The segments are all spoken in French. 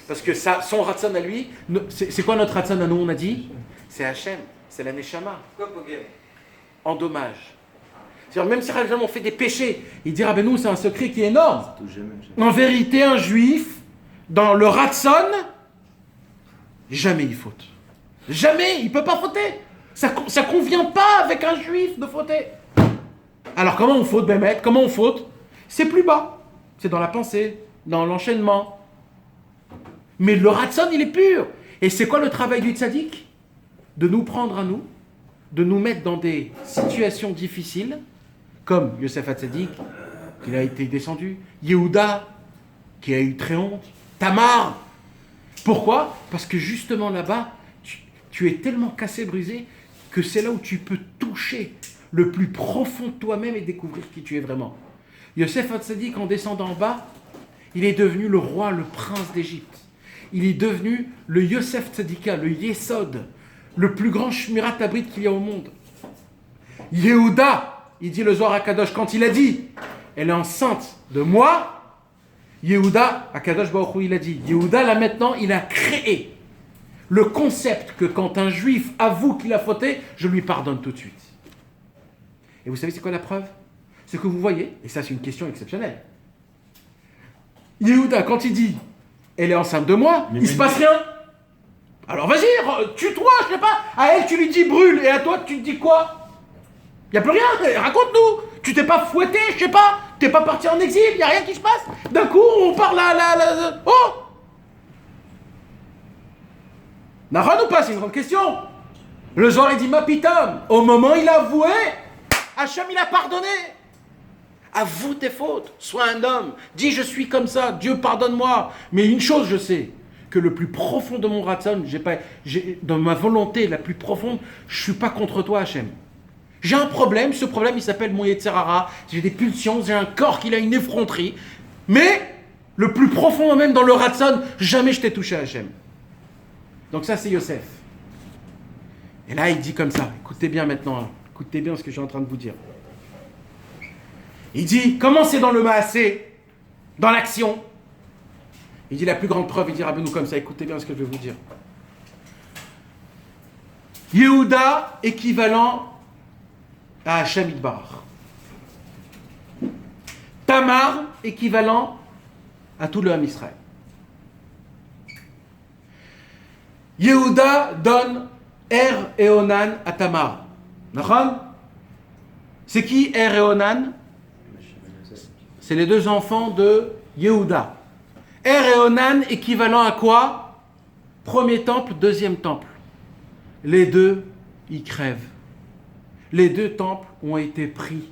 Parce que ça, son Ratson à lui, c'est quoi notre Ratson à nous, on a dit? C'est Hachem, c'est la Neshama. En dommage. C'est-à-dire, même si on fait des péchés, il dira, ben nous, c'est un secret qui est énorme. En vérité, un juif, dans le Ratson, jamais il faute. Jamais, il ne peut pas fauter. Ça ne convient pas avec un juif de fauter. Alors, comment on faute, Bémet? Comment on faute? C'est plus bas. C'est dans la pensée, dans l'enchaînement. Mais le Ratson, il est pur. Et c'est quoi le travail du tzaddik? De nous prendre à nous, de nous mettre dans des situations difficiles, comme Yosef HaTzadik, qui a été descendu, Yehuda, qui a eu très honte, Tamar. Pourquoi? Parce que justement là-bas, tu es tellement cassé, brisé, que c'est là où tu peux toucher le plus profond de toi-même et découvrir qui tu es vraiment. Yosef HaTzadik, en descendant en bas, il est devenu le roi, le prince d'Égypte. Il est devenu le Yosef Tzadika, le Yesod, le plus grand Shmirat Abrit qu'il y a au monde. Yehuda, il dit le Zohar HaKadosh, quand il a dit « Elle est enceinte de moi », Yehuda, HaKadosh Baruch Hu, il a dit, Yehuda, là maintenant, il a créé le concept que quand un juif avoue qu'il a fauté, je lui pardonne tout de suite. Et vous savez c'est quoi la preuve? C'est que vous voyez, et ça c'est une question exceptionnelle, Yehuda, quand il dit « Elle est enceinte de moi », il ne se passe rien. Alors vas-y, tue-toi, je sais pas. À elle, tu lui dis brûle, et à toi, tu te dis quoi? Il n'y a plus rien, raconte-nous. Tu t'es pas fouetté, je sais pas. T'es pas parti en exil, il n'y a rien qui se passe. D'un coup, on parle à... Oh! Nahon ou pas, c'est une grande question. Le Zohar, il dit ma pitam. Au moment où il a avoué, Hachem, il a pardonné. Avoue tes fautes, sois un homme. Dis je suis comme ça, Dieu pardonne-moi. Mais une chose, je sais. Que le plus profond de mon ratson, dans ma volonté la plus profonde, je ne suis pas contre toi, Hachem. J'ai un problème, ce problème il s'appelle mon Yetzer Hara, j'ai des pulsions, j'ai un corps qui a une effronterie, mais le plus profond même dans le ratson, jamais je t'ai touché, Hachem. Donc ça c'est Yosef. Et là il dit comme ça, écoutez bien maintenant, hein, écoutez bien ce que je suis en train de vous dire. Il dit, commencez dans le maasé, dans l'action. Il dit la plus grande preuve, il dit Rabbeinu comme ça, écoutez bien ce que je vais vous dire. Yehuda équivalent à Hachem Yitbarach. Tamar équivalent à tout le Ham Israël. Yehuda donne Er et Onan à Tamar. Nachon? C'est qui Er et Onan? C'est les deux enfants de Yehuda. Er et Onan équivalent à quoi? Premier temple, deuxième temple. Les deux, ils crèvent. Les deux temples ont été pris,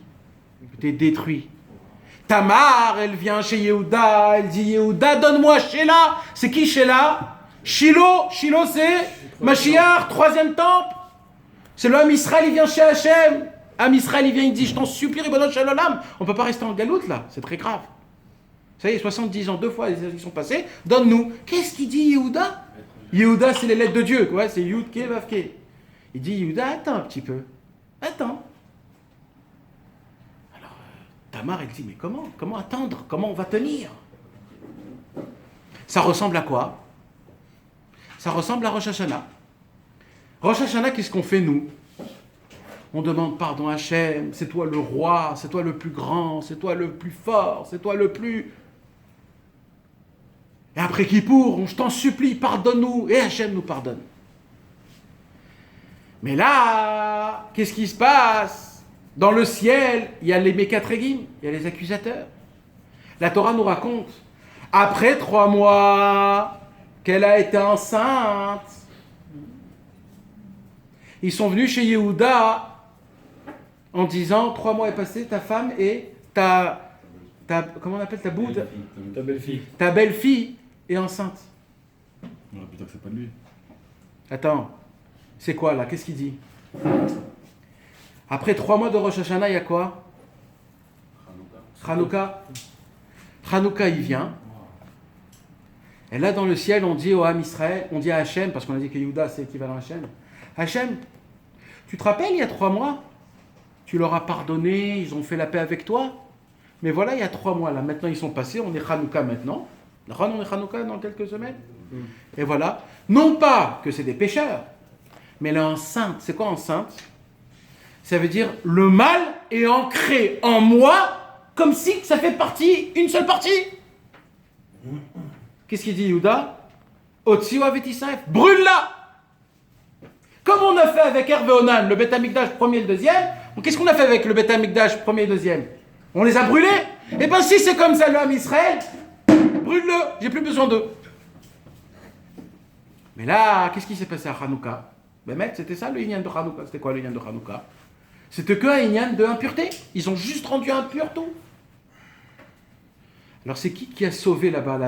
ont été détruits. Tamar, elle vient chez Yehuda, elle dit Yehuda, donne-moi Sheila. C'est qui Sheila? Shiloh, Shiloh c'est Mashiach, troisième temple. C'est le Ham Israël, il vient chez Hachem. Ham Israël, il vient, il dit, je t'en supplie, Ribono Shel Olam. On ne peut pas rester en galoute là, c'est très grave. Ça y est, 70 ans, 2 fois les élections sont passées, donne-nous. Qu'est-ce qu'il dit Yehuda? Yehuda, c'est les lettres de Dieu, quoi. C'est Yud Ke Vav Ke. Il dit Yehuda, attends un petit peu. Attends. Alors, Tamar, elle dit, mais comment attendre? Comment on va tenir? Ça ressemble à quoi? Ça ressemble à Rosh Hashanah. Rosh Hashanah, qu'est-ce qu'on fait nous? On demande pardon à Hachem, c'est toi le roi, c'est toi le plus grand, c'est toi le plus fort, c'est toi le plus... Et après Kippour, je t'en supplie, pardonne-nous, et Hachem nous pardonne. Mais là, qu'est-ce qui se passe? Dans le ciel, il y a les Mekatregim, il y a les accusateurs. La Torah nous raconte, après 3 mois, qu'elle a été enceinte, ils sont venus chez Yehuda en disant 3 mois est passé, ta femme et comment on appelle ta boude? Ta belle-fille. Ta belle-fille est enceinte. On va plus dire que c'est pas de lui. Attends, c'est quoi là? Qu'est-ce qu'il dit? Après 3 mois de Rosh Hashanah, il y a quoi? Hanouka. Hanouka, il vient. Et là, dans le ciel, on dit au Ham Israël, on dit à Hachem, parce qu'on a dit que Yehuda, c'est équivalent à Hachem. Hachem, tu te rappelles, il y a 3 mois, tu leur as pardonné, ils ont fait la paix avec toi. Mais voilà, il y a 3 mois, là, maintenant ils sont passés, on est Hanouka maintenant. On est Hanouka dans quelques semaines. Et voilà. Non pas que c'est des pécheurs, mais elle est enceinte. C'est quoi enceinte? Ça veut dire le mal est ancré en moi comme si ça fait partie, une seule partie. Qu'est-ce qu'il dit Yehuda? Otsi wa vetisaf, brûle-la. Comme on a fait avec Hervé Onan, le Beth Amikdash premier et le deuxième, qu'est-ce qu'on a fait avec le Beth Amikdash premier et deuxième? On les a brûlés. Et bien si c'est comme ça l'homme Israël, brûle-le, j'ai plus besoin d'eux. Mais là, qu'est-ce qui s'est passé à Hanouka? Ben mec, c'était ça le Inyan de Hanouka. C'était quoi le Inyan de Hanouka? C'était que un Inyan de impureté. Ils ont juste rendu impur tout. Alors c'est qui a sauvé là-bas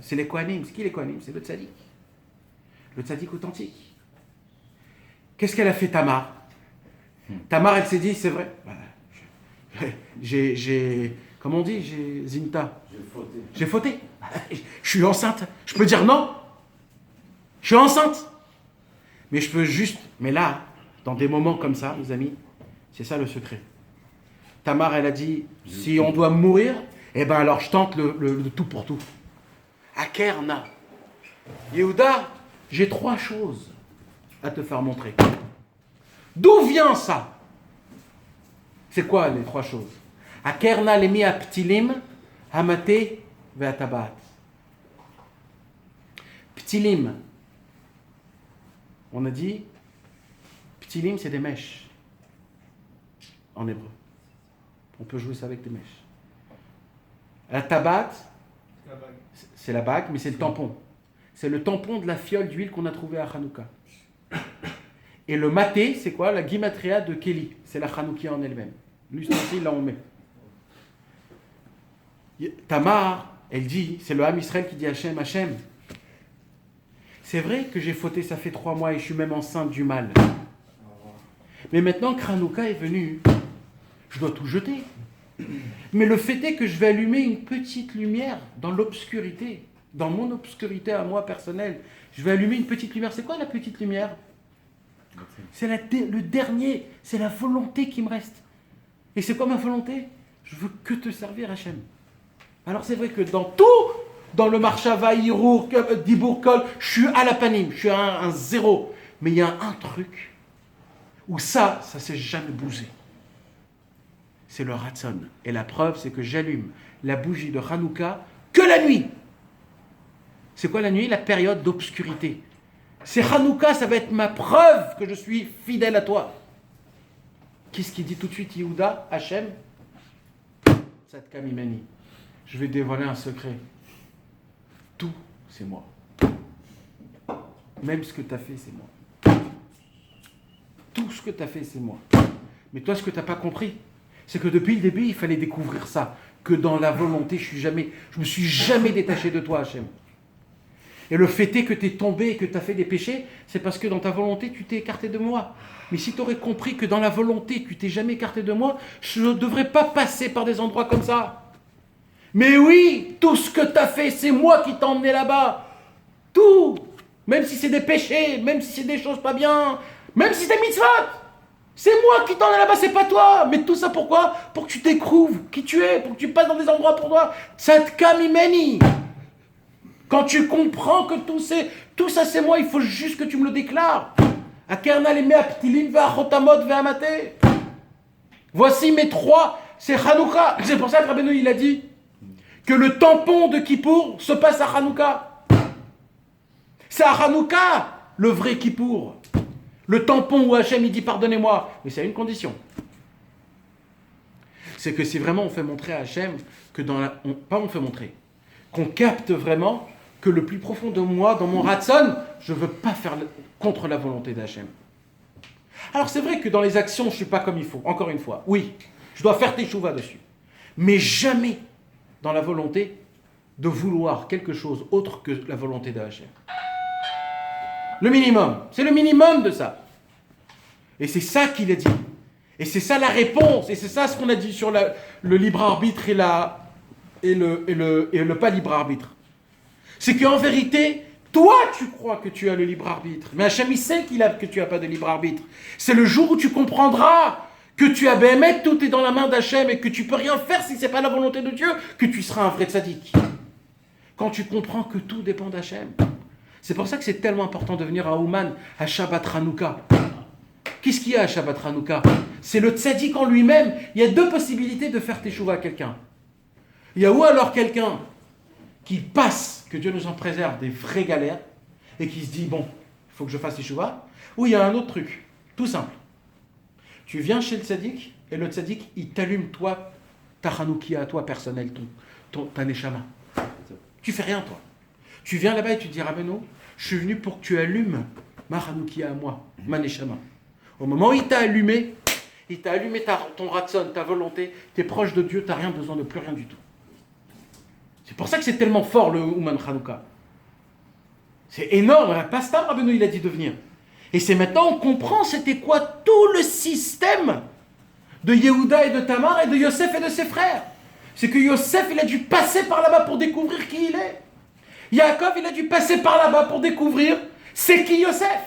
c'est les Kohanim. C'est qui les Kohanim? C'est le Tzadik. Le Tzadik authentique. Qu'est-ce qu'elle a fait Tamar? Tamar, elle s'est dit, c'est vrai. Comment on dit? J'ai Zinta. J'ai fauté. Je suis enceinte. Je peux dire non. Je suis enceinte. Mais je peux juste... Mais là, dans des moments comme ça, mes amis, c'est ça le secret. Tamar, elle a dit, si on doit mourir, eh ben alors je tente le tout pour tout. Akerna. Yehuda, j'ai 3 choses à te faire montrer. D'où vient ça? C'est quoi les 3 choses? Akerna lemi aptilim, hamate ve'atabat. Ptilim. On a dit, ptilim c'est des mèches. En hébreu. On peut jouer ça avec des mèches. La tabat, c'est la bague, mais c'est le tampon. C'est le tampon de la fiole d'huile qu'on a trouvé à Hanouka. Et le maté, c'est quoi? La gimatria de Kéli. C'est la Hanoukia en elle-même. L'ustensile, là on met. Tamar, elle dit, c'est le Ham Israël qui dit Hachem, Hachem. C'est vrai que j'ai fauté, ça fait 3 mois et je suis même enceinte du mal. Mais maintenant que Hanouka est venu, je dois tout jeter. Mais le fait est que je vais allumer une petite lumière dans l'obscurité, dans mon obscurité à moi personnelle. Je vais allumer une petite lumière. C'est quoi la petite lumière? C'est le dernier, c'est la volonté qui me reste. Et c'est quoi ma volonté? Je veux que te servir, Hachem. Alors c'est vrai que dans tout, dans le Marshava, Hirour, Dibour, Kol, je suis à la panime, je suis un zéro. Mais il y a un truc où ça s'est jamais bougé. C'est le Ratzon. Et la preuve, c'est que j'allume la bougie de Hanouka que la nuit. C'est quoi la nuit? La période d'obscurité. C'est Hanouka, ça va être ma preuve que je suis fidèle à toi. Qu'est-ce qu'il dit tout de suite, Yehuda, Hachem? Tzadka mimeni. Je vais dévoiler un secret. Tout, c'est moi. Même ce que tu as fait, c'est moi. Tout ce que tu as fait, c'est moi. Mais toi, ce que tu n'as pas compris, c'est que depuis le début, il fallait découvrir ça. Que dans la volonté, je me suis jamais détaché de toi, Hachem. Et le fait est que tu es tombé et que tu as fait des péchés, c'est parce que dans ta volonté, tu t'es écarté de moi. Mais si tu aurais compris que dans la volonté, tu t'es jamais écarté de moi, je ne devrais pas passer par des endroits comme ça. Mais oui, tout ce que tu as fait, c'est moi qui t'ai emmené là-bas. Tout. Même si c'est des péchés, même si c'est des choses pas bien, même si c'est des mitzvot. C'est moi qui t'en ai là-bas, c'est pas toi. Mais tout ça pourquoi? Pour que tu découvres qui tu es, pour que tu passes dans des endroits pour toi. Tzadka mimeni. Quand tu comprends que tout ça c'est moi, il faut juste que tu me le déclares. Akerna lemi aptilim ve'achotamot ve'amate. Voici mes 3, c'est Hanouka. C'est pour ça que Rabbeinu il a dit que le tampon de Kippour se passe à Hanouka. C'est à Hanouka le vrai Kippour. Le tampon où Hachem il dit pardonnez-moi. Mais c'est à une condition. C'est que si vraiment on fait montrer à Hachem que on fait montrer, qu'on capte vraiment que le plus profond de moi, dans mon Ratzon, je ne veux pas faire contre la volonté d'Hachem. Alors c'est vrai que dans les actions, je ne suis pas comme il faut, encore une fois. Oui, je dois faire teshuva dessus. Mais jamais dans la volonté de vouloir quelque chose autre que la volonté d'Hachem. Le minimum, c'est le minimum de ça. Et c'est ça qu'il a dit. Et c'est ça la réponse. Et c'est ça ce qu'on a dit sur le libre arbitre et le pas libre arbitre. C'est qu'en vérité, toi tu crois que tu as le libre arbitre. Mais Hachem il sait que tu n'as pas de libre arbitre. C'est le jour où tu comprendras que tu as Béhémet, tout est dans la main d'Hachem et que tu peux rien faire si ce n'est pas la volonté de Dieu, que tu seras un vrai tzaddik. Quand tu comprends que tout dépend d'Hachem. C'est pour ça que c'est tellement important de venir à Ouman, à Shabbat Hanouka. Qu'est-ce qu'il y a à Shabbat Hanouka? C'est le tzaddik en lui-même. Il y a deux possibilités de faire teshuva à quelqu'un. Il y a ou alors quelqu'un qui passe, que Dieu nous en préserve, des vraies galères, et qui se dit, bon, il faut que je fasse teshuva. Ou il y a un autre truc, tout simple. Tu viens chez le tzaddik, et le tzaddik, il t'allume, toi, ta Hanoukia à toi personnelle, ta neshama. Tu fais rien, toi. Tu viens là-bas et tu te dis, Rabbeinu, je suis venu pour que tu allumes ma Hanoukia à moi, ma neshama. Au moment où il t'a allumé ton ratson, ta volonté, tu es proche de Dieu, tu n'as rien besoin de plus rien du tout. C'est pour ça que c'est tellement fort le Ouman Hanouka. C'est énorme, pas ça, Rabbeinu, il a dit de venir. Et c'est maintenant on comprend c'était quoi tout le système de Yehuda et de Tamar et de Yosef et de ses frères. C'est que Yosef, il a dû passer par là-bas pour découvrir qui il est. Yaakov, il a dû passer par là-bas pour découvrir c'est qui Yosef.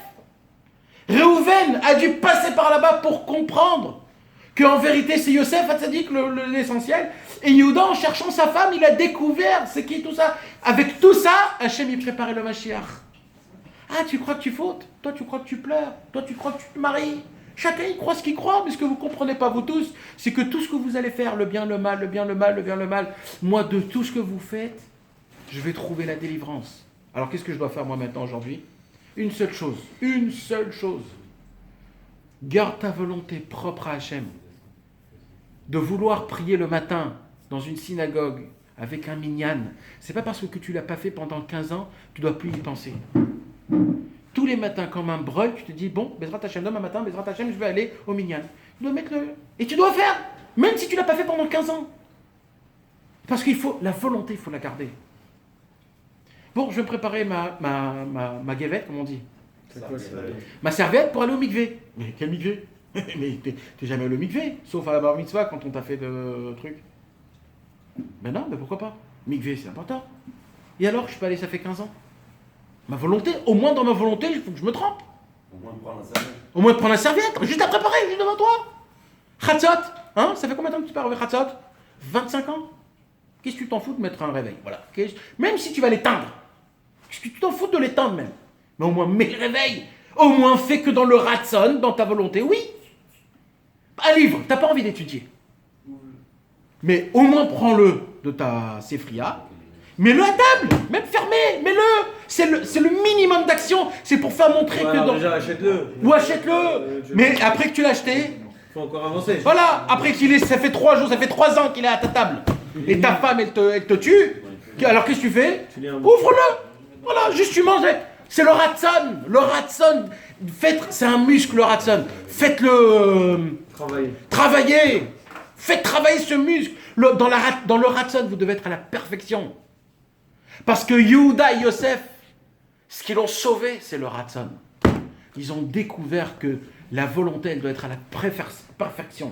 Réhouven a dû passer par là-bas pour comprendre qu'en vérité c'est Yosef, Hatzadik, l'essentiel. Et Yehuda, en cherchant sa femme, il a découvert c'est qui tout ça. Avec tout ça, Hachem, il préparait le Mashiach. Ah, tu crois que tu fautes? Toi, tu crois que tu pleures? Toi, tu crois que tu te maries? Chacun, il croit ce qu'il croit, mais ce que vous ne comprenez pas, vous tous, c'est que tout ce que vous allez faire, le bien, le mal, le bien, le mal, le bien, le mal, moi, de tout ce que vous faites, je vais trouver la délivrance. Alors, qu'est-ce que je dois faire, moi, maintenant, aujourd'hui? Une seule chose. Une seule chose. Garde ta volonté propre à Hachem. De vouloir prier le matin dans une synagogue avec un minyan, c'est pas parce que tu l'as pas fait pendant 15 ans, tu dois plus y penser. Tous les matins, comme un breuil, tu te dis, bon, Bezrat Hashem, demain matin, Bezrat Hashem, je vais aller au minyan. Tu dois mettre le... Et tu dois faire, même si tu l'as pas fait pendant 15 ans. Parce qu'il faut, la volonté, il faut la garder. Bon, je vais me préparer ma guévette, comme on dit. C'est quoi ça? Ma serviette pour aller au mikvé. Mais quel mikvé? Mais t'es jamais allé au mikvé, sauf à la bar mitzvah quand on t'a fait de trucs. Ben non, mais pourquoi pas? Mikvé, c'est important. Et alors, je peux aller, ça fait 15 ans. Ma volonté, au moins dans ma volonté, il faut que je me trempe. Au moins de prendre la serviette. Au moins de prendre la serviette, juste à préparer, juste devant toi. Chatzot, hein? Ça fait combien de temps que tu pars avec Chatzot? 25 ans. Qu'est-ce que tu t'en fous de mettre un réveil? Voilà. Même si tu vas l'éteindre. Qu'est-ce que tu t'en fous de l'éteindre même? Mais au moins mets le réveil. Au moins fais que dans le ratson, dans ta volonté. Oui. Un livre, t'as pas envie d'étudier. Mais au moins prends-le de ta séfria. Mets-le à table, même fermé, mets-le. C'est le minimum d'action. C'est pour faire montrer que dans... Déjà, achète-le. Ou achète-le. Mais après que tu l'as acheté... Faut encore avancer. Voilà, après ça fait 3 jours, ça fait 3 ans qu'il est à ta table. Et ta femme, elle te tue. Alors qu'est-ce que tu fais? Ouvre-le. Voilà, juste tu manges. C'est le ratson. Le ratson. C'est un muscle, le ratson. Faites-le travailler. Faites travailler ce muscle. Dans le ratson, vous devez être à la perfection. Parce que Yehuda et Yosef, ce qu'ils ont sauvé, c'est le ratson. Ils ont découvert que la volonté, elle doit être à la perfection.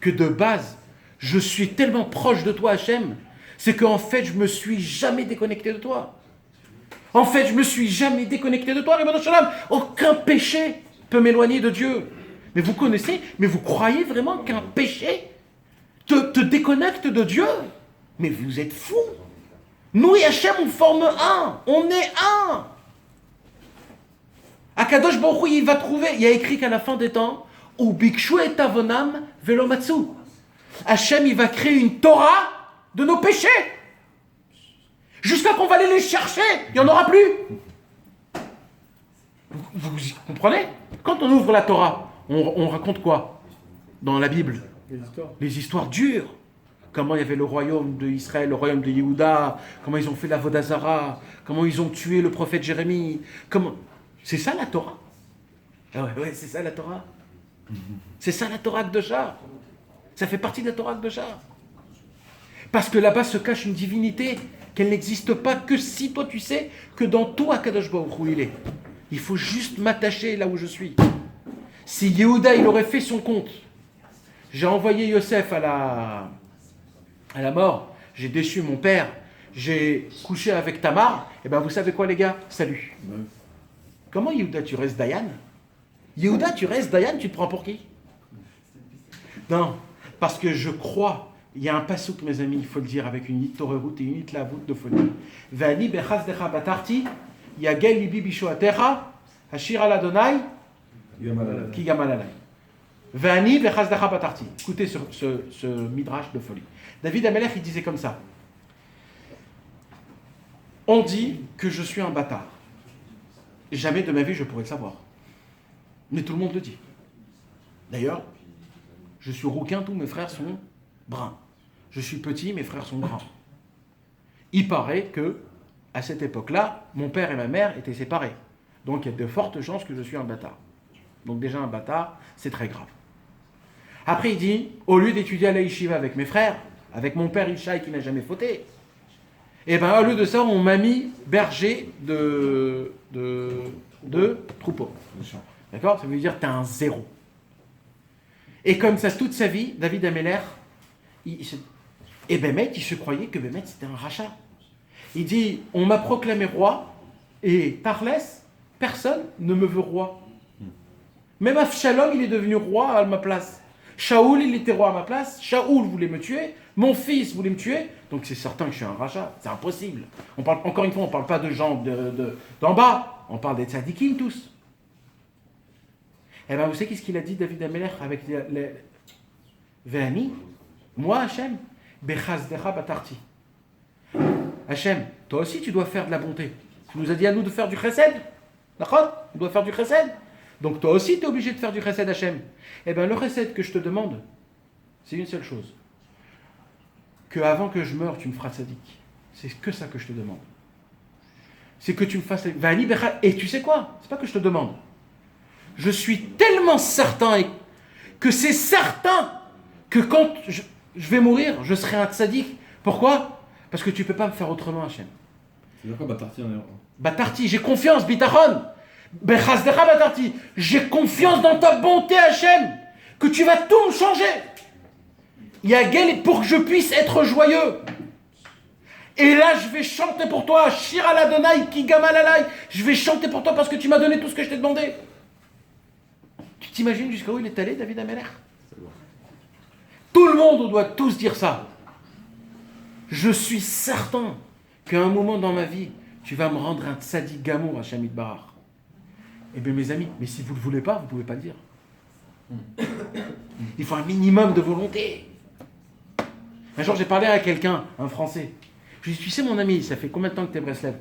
Que de base, je suis tellement proche de toi, Hachem, c'est qu'en fait, je me suis jamais déconnecté de toi. En fait, je me suis jamais déconnecté de toi, Ribono Shel Olam. Aucun péché peut m'éloigner de Dieu. Mais vous connaissez, mais vous croyez vraiment qu'un péché te déconnecte de Dieu? Mais vous êtes fous. Nous et Hachem, on forme un. On est un. Akadosh Baruch Hu, il va trouver, il y a écrit qu'à la fin des temps, ou bikshu et avonam velomatsu. Hachem, il va créer une Torah de nos péchés. Jusqu'à qu'on va aller les chercher, il n'y en aura plus. Vous comprenez? Quand on ouvre la Torah, on raconte quoi dans la Bible? Les histoires dures. Comment il y avait le royaume d'Israël, le royaume de Yehuda, comment ils ont fait la Vodazara, comment ils ont tué le prophète Jérémie. C'est ça la Torah. Ah ouais, c'est ça la Torah. C'est ça la Torah Kdosha. Ça fait partie de la Torah Kdosha. Parce que là-bas se cache une divinité qu'elle n'existe pas que si toi tu sais que dans toi Kadosh Baruch Hu il est. Il faut juste m'attacher là où je suis. Si Yehuda il aurait fait son compte, j'ai envoyé Yosef à la mort, j'ai déchu mon père, j'ai couché avec Tamar, et bien vous savez quoi les gars? Salut. Ouais. Comment Yehuda tu restes Dayan? Yehuda tu restes Dayan, tu te prends pour qui? Non, parce que je crois Il y a un pasouk, mes amis, il faut le dire, avec une hitorerut et une hitlavout de folie. Vani bechazdecha batarti, yagel libi bishoatecha, hashir al Adonai, ki gamal alay. Vani bechazdecha batarti. Écoutez ce midrash de folie. David Amelech, il disait comme ça. On dit que je suis un bâtard. Jamais de ma vie je pourrais le savoir. Mais tout le monde le dit. D'ailleurs, je suis rouquin, tous mes frères sont bruns. Je suis petit, mes frères sont grands. Il paraît que, à cette époque-là, mon père et ma mère étaient séparés. Donc il y a de fortes chances que je suis un bâtard. Donc déjà un bâtard, c'est très grave. Après il dit, au lieu d'étudier à la yeshiva avec mes frères, avec mon père Ishaï qui n'a jamais fauté, et bien au lieu de ça, on m'a mis berger de troupeau. D'accord? Ça veut dire que tu as un zéro. Et comme ça, toute sa vie, David Ameller, il se croyait que Bémet c'était un rachat. Il dit, on m'a proclamé roi, et Tarlès, personne ne me veut roi. Même Avshalom, il est devenu roi à ma place. Shaoul, il était roi à ma place. Shaoul voulait me tuer. Mon fils voulait me tuer. Donc c'est certain que je suis un rachat. C'est impossible. Encore une fois, on ne parle pas de gens d'en bas. On parle des tzadikim tous. Eh bien, vous savez qu'est-ce qu'il a dit, David Ameller, avec les Véani? Moi, Hachem, Bechazdecha Batarti. Hachem, toi aussi, tu dois faire de la bonté. Tu nous as dit à nous de faire du chesed. D'accord? On doit faire du chesed. Donc toi aussi, tu es obligé de faire du chesed, Hachem. Eh bien, le chesed que je te demande, c'est une seule chose. Que avant que je meure, tu me feras tzaddik. C'est que ça que je te demande. C'est que tu me fasses... Et tu sais quoi? C'est pas que je te demande. Je suis tellement certain que c'est certain que quand je vais mourir, je serai un tzaddik. Pourquoi? Parce que tu ne peux pas me faire autrement, Hachem. C'est quoi Batarti en héros? Batarti, j'ai confiance, Bitachon. Bechazdecha Batarti, j'ai confiance dans ta bonté, Hachem, que tu vas tout me changer. Il y a Gel pour que je puisse être joyeux. Et là, je vais chanter pour toi, Shir al Adonai, ki gamal alay. Je vais chanter pour toi parce que tu m'as donné tout ce que je t'ai demandé. Tu t'imagines jusqu'à où il est allé, David Ameller? Tout le monde doit tous dire ça. Je suis certain qu'à un moment dans ma vie, tu vas me rendre un tzaddik gamour à Shamit Barar. Eh bien, mes amis, mais si vous ne le voulez pas, vous ne pouvez pas le dire. Il faut un minimum de volonté. Un jour, j'ai parlé à quelqu'un, un Français. Je lui ai dit, tu sais, mon ami, ça fait combien de temps que tu es Breslev?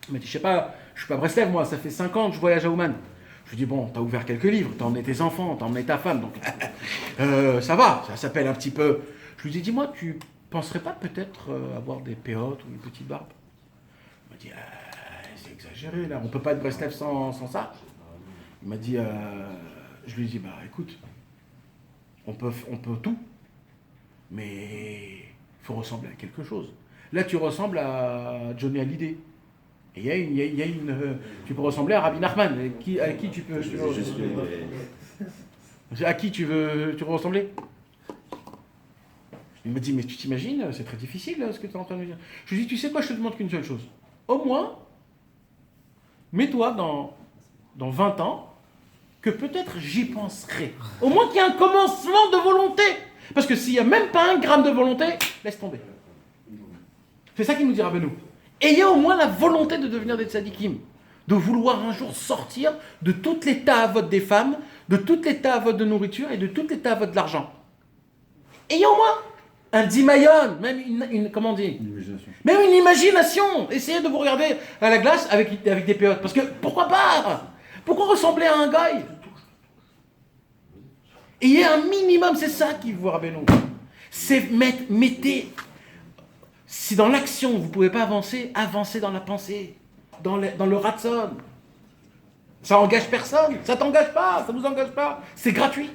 Il m'a dit, je sais pas, je suis pas Breslev, moi, ça fait 5 ans que je voyage à Ouman. Je lui ai dit, bon, t'as ouvert quelques livres, t'as emmené tes enfants, t'as emmené ta femme, donc ça va, ça s'appelle un petit peu. Je lui ai dit, dis-moi, tu penserais pas peut-être avoir des péotes ou une petite barbe? Il m'a dit, c'est exagéré, là, on peut pas être Breslev sans ça. Il m'a dit, je lui ai dit, bah écoute, on peut tout, mais il faut ressembler à quelque chose. Là, tu ressembles à Johnny Hallyday. Et il y a une tu peux ressembler à Rabbi Nachman. À qui tu peux à qui tu veux ressembler? Il me dit, mais tu t'imagines, c'est très difficile ce que tu es en train de me dire. Je lui dis, tu sais quoi, je te demande qu'une seule chose. Au moins, mets-toi dans 20 ans, que peut-être j'y penserai. Au moins qu'il y ait un commencement de volonté. Parce que s'il n'y a même pas 1 gramme de volonté, laisse tomber. C'est ça qu'il nous dit Rabbeinu. Ayez au moins la volonté de devenir des tzadikim, de vouloir un jour sortir de toutes les ta'avot des femmes, de toutes les ta'avot de nourriture et de toutes les ta'avot de l'argent. Ayez au moins un dimayon, même une comment on dit, même une imagination. Essayez de vous regarder à la glace avec des péotes. Parce que pourquoi pas? Pourquoi ressembler à un gars? Ayez un minimum, c'est ça qu'il vous Rabbeinu. C'est mettez. Si dans l'action, vous ne pouvez pas avancer, avancez dans la pensée, dans le ratson. Ça n'engage personne, ça ne t'engage pas, ça ne vous engage pas. C'est gratuit.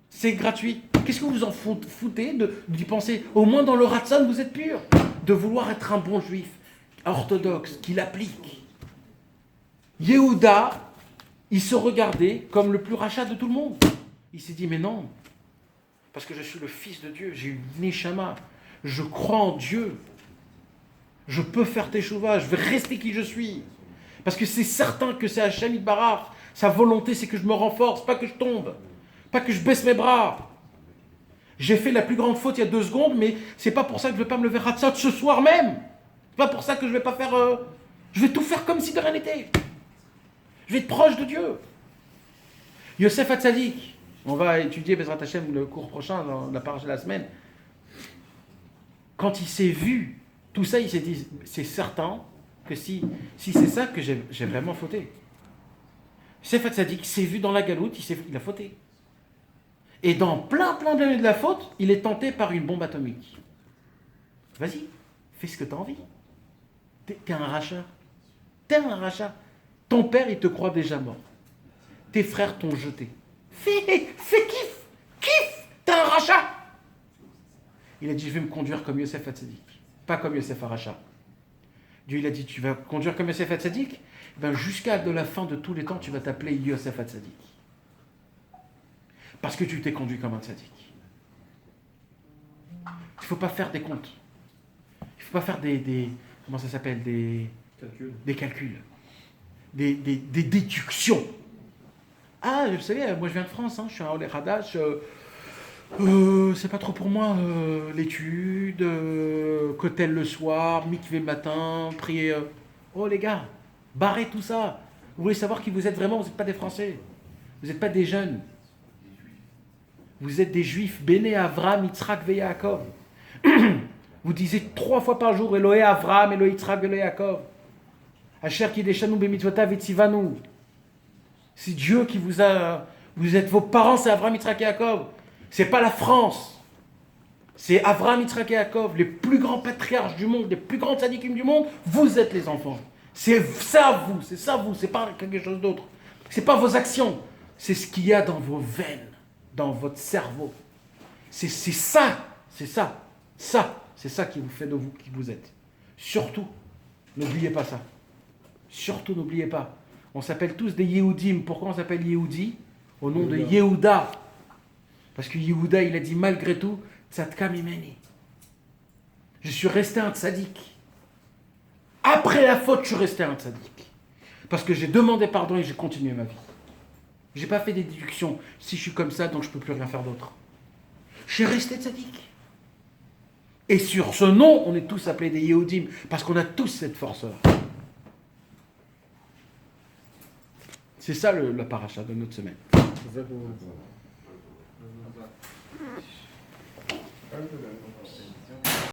C'est gratuit. Qu'est-ce que vous en foutez d'y penser? Au moins dans le ratson, vous êtes pur. De vouloir être un bon juif, orthodoxe, qui l'applique. Yehuda, il se regardait comme le plus rachat de tout le monde. Il s'est dit, mais non, parce que je suis le fils de Dieu, j'ai une neshama. Je crois en Dieu. Je peux faire teshuva. Je vais rester qui je suis. Parce que c'est certain que c'est Hachem Yitbarach. Sa volonté, c'est que je me renforce, pas que je tombe. Pas que je baisse mes bras. J'ai fait la plus grande faute il y a 2 secondes, mais c'est pas pour ça que je vais pas me lever Hatzot ce soir même. C'est pas pour ça que je vais pas faire... je vais tout faire comme si de rien n'était. Je vais être proche de Dieu. Yosef Hatzadik, on va étudier Bezrat Hashem le cours prochain, dans la paracha de la semaine. Quand il s'est vu tout ça, il s'est dit, c'est certain que si c'est ça que j'ai vraiment fauté. Yosef Hatzadik s'est vu dans la galoute, il a fauté. Et dans plein d'années de la faute, il est tenté par une bombe atomique. Vas-y, fais ce que tu as envie. T'es un rachat. T'es un rachat. Ton père, il te croit déjà mort. Tes frères t'ont jeté. Fais kiff, t'es un rachat. Il a dit, je vais me conduire comme Yosef Hatzadik, pas comme Yosef Haracha. Dieu, il a dit, tu vas conduire comme Yosef Hatzadik, ben jusqu'à de la fin de tous les temps, tu vas t'appeler Yosef Hatzadik. Parce que tu t'es conduit comme un tzaddik. Il ne faut pas faire des comptes. Il ne faut pas faire des comment ça s'appelle, des calculs. Des déductions. Ah, vous savez, moi je viens de France, hein, je suis un Olé Hadash, c'est pas trop pour moi, l'étude, kotel le soir, mikvé le matin, prier. Oh les gars, barrez tout ça. Vous voulez savoir qui vous êtes vraiment, vous n'êtes pas des Français. Vous n'êtes pas des jeunes. Vous êtes des Juifs, Béné Avram, Yitzhak ve Yaakov. Vous disiez 3 fois par jour, Elohé Avram, Elohé Yitzhak, Elohé Yaakov. Asher kideshanu b'mitzvotav etzivanu. C'est Dieu qui vous a... Vous êtes vos parents, c'est Avram, Yitzhak et Yaakov. C'est pas la France. C'est Avram, Yitzhak et Yaakov, les plus grands patriarches du monde, les plus grands tzadikim du monde. Vous êtes les enfants. C'est ça vous, c'est pas quelque chose d'autre. C'est pas vos actions, c'est ce qu'il y a dans vos veines, dans votre cerveau. C'est ça qui vous fait de vous qui vous êtes. Surtout, n'oubliez pas ça. Surtout, n'oubliez pas. On s'appelle tous des Yehudim. Pourquoi on s'appelle Yehudi? Au nom de Yehuda. Parce que Yehuda, il a dit malgré tout, Tzadka mimeni. Je suis resté un tzaddik. Après la faute, je suis resté un tzaddik. Parce que j'ai demandé pardon et j'ai continué ma vie. J'ai pas fait des déductions. Si je suis comme ça, donc je peux plus rien faire d'autre. Je suis resté tzaddik. Et sur ce nom, on est tous appelés des Yehudim. Parce qu'on a tous cette force-là. C'est ça la paracha de notre semaine. C'est ça qu'on...